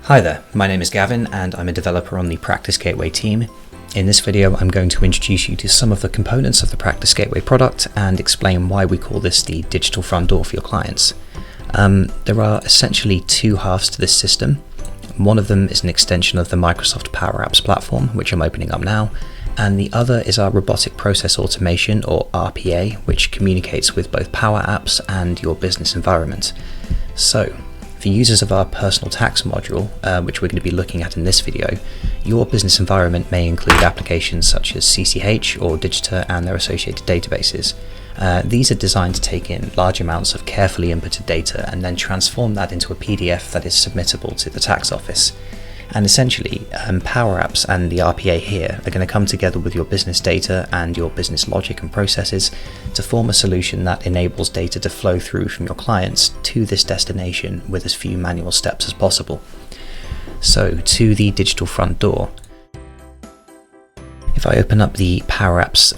Hi there, my name is Gavin and I'm a developer on the Practice Gateway team. In this video I'm going to introduce you to some of the components of the Practice Gateway product and explain why we call this the digital front door for your clients. There are essentially two halves to this system. One of them is an extension of the Microsoft Power Apps platform, which I'm opening up now, and the other is our robotic process automation, or RPA, which communicates with both Power Apps and your business environment. So, for users of our personal tax module, which we're going to be looking at in this video, your business environment may include applications such as CCH or Digita and their associated databases. These are designed to take in large amounts of carefully inputted data and then transform that into a PDF that is submittable to the tax office. And essentially, Power Apps and the RPA here are going to come together with your business data and your business logic and processes to form a solution that enables data to flow through from your clients to this destination with as few manual steps as possible. So, to the digital front door. If I open up the Power Apps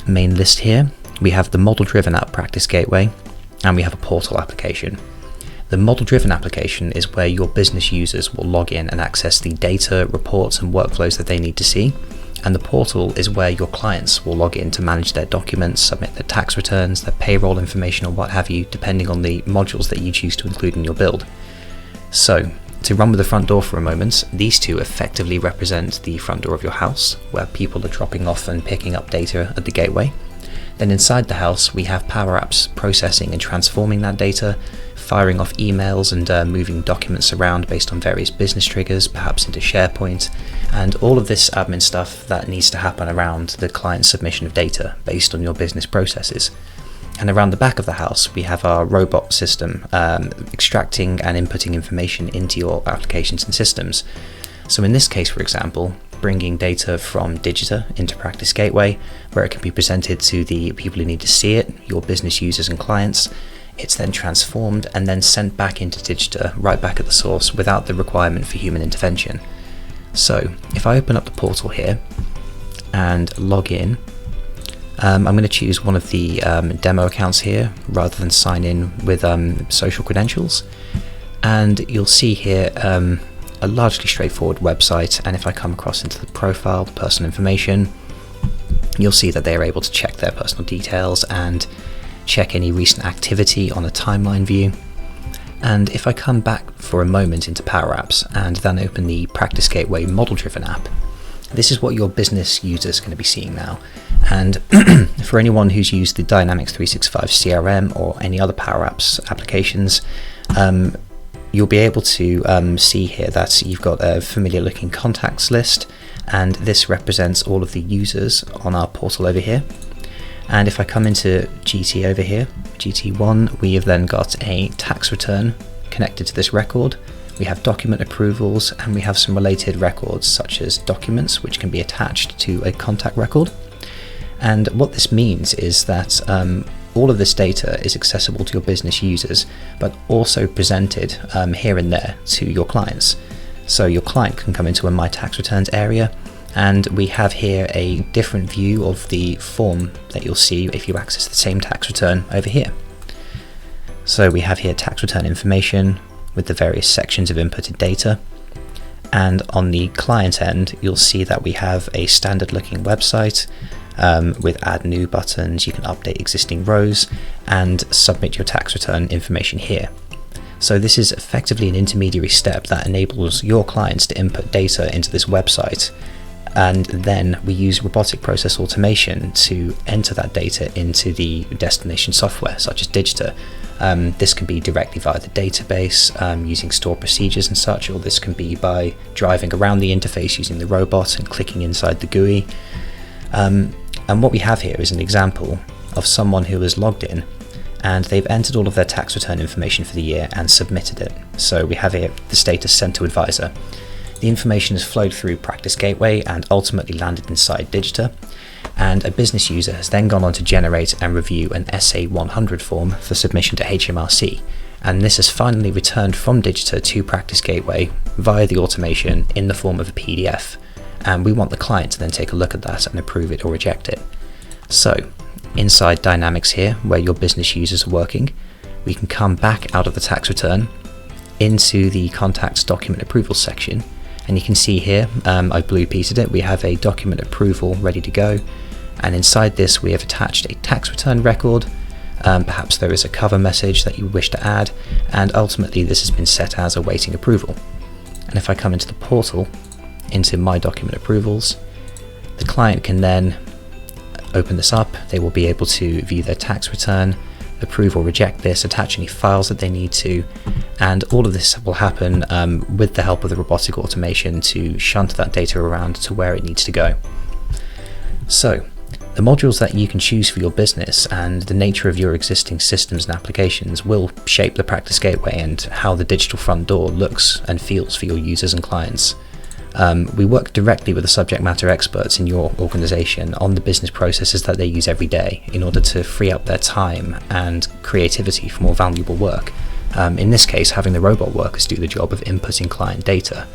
main list here, we have the model-driven app Practice Gateway, and we have a portal application. The model-driven application is where your business users will log in and access the data, reports and workflows that they need to see, and the portal is where your clients will log in to manage their documents, submit their tax returns, their payroll information or what have you, depending on the modules that you choose to include in your build. So, to run with the front door for a moment, these two effectively represent the front door of your house, where people are dropping off and picking up data at the gateway. Then inside the house, we have Power Apps processing and transforming that data, firing off emails and moving documents around based on various business triggers, perhaps into SharePoint, and all of this admin stuff that needs to happen around the client submission of data based on your business processes. And around the back of the house, we have our robot system extracting and inputting information into your applications and systems. So in this case, for example, bringing data from Digita into Practice Gateway, where it can be presented to the people who need to see it, your business users and clients. It's then transformed and then sent back into Digita, right back at the source, without the requirement for human intervention. So if I open up the portal here and log in, I'm going to choose one of the demo accounts here rather than sign in with social credentials, and you'll see here a largely straightforward website. And if I come across into the profile, the personal information, you'll see that they are able to check their personal details and check any recent activity on a timeline view. And if I come back for a moment into Power Apps and then open the Practice Gateway model-driven app, this is what your business users are going to be seeing now. And for anyone who's used the Dynamics 365 CRM or any other Power Apps applications, you'll be able to see here that you've got a familiar looking contacts list, and this represents all of the users on our portal over here. And if I come into GT over here, GT1, we have then got a tax return connected to this record. We have document approvals, and we have some related records such as documents which can be attached to a contact record. And what this means is that all of this data is accessible to your business users, but also presented here and there to your clients. So your client can come into a My Tax Returns area, and we have here a different view of the form that you'll see if you access the same tax return over here. So we have here tax return information with the various sections of inputted data. And on the client end, you'll see that we have a standard looking website with add new buttons. You can update existing rows and submit your tax return information here. So this is effectively an intermediary step that enables your clients to input data into this website, and then we use robotic process automation to enter that data into the destination software such as Digita. This can be directly via the database using stored procedures and such, or this can be by driving around the interface using the robot and clicking inside the GUI. And what we have here is an example of someone who has logged in and they've entered all of their tax return information for the year and submitted it. So we have here the status sent to advisor. The information has flowed through Practice Gateway and ultimately landed inside Digita, and a business user has then gone on to generate and review an SA100 form for submission to HMRC, and this has finally returned from Digita to Practice Gateway via the automation in the form of a PDF, and we want the client to then take a look at that and approve it or reject it. So inside Dynamics here, where your business users are working, we can come back out of the tax return into the contacts document approval section, and you can see here I've blue pieced it. We have a document approval ready to go, and inside this we have attached a tax return record. Perhaps there is a cover message that you wish to add, and ultimately this has been set as awaiting approval. And if I come into the portal, into my document approvals, the client can then open this up. They will be able to view their tax return, approve or reject this, attach any files that they need to, and all of this will happen with the help of the robotic automation to shunt that data around to where it needs to go. So the modules that you can choose for your business and the nature of your existing systems and applications will shape the practice gateway and how the digital front door looks and feels for your users and clients. We work directly with the subject matter experts in your organization on the business processes that they use every day in order to free up their time and creativity for more valuable work. In this case, having the robot workers do the job of inputting client data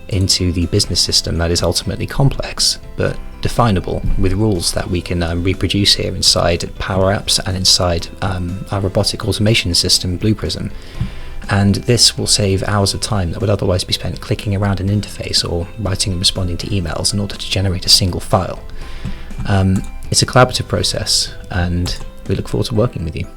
into the business system that is ultimately complex but definable with rules that we can reproduce here inside Power Apps and inside our robotic automation system Blue Prism. And this will save hours of time that would otherwise be spent clicking around an interface or writing and responding to emails in order to generate a single file. It's a collaborative process, and we look forward to working with you.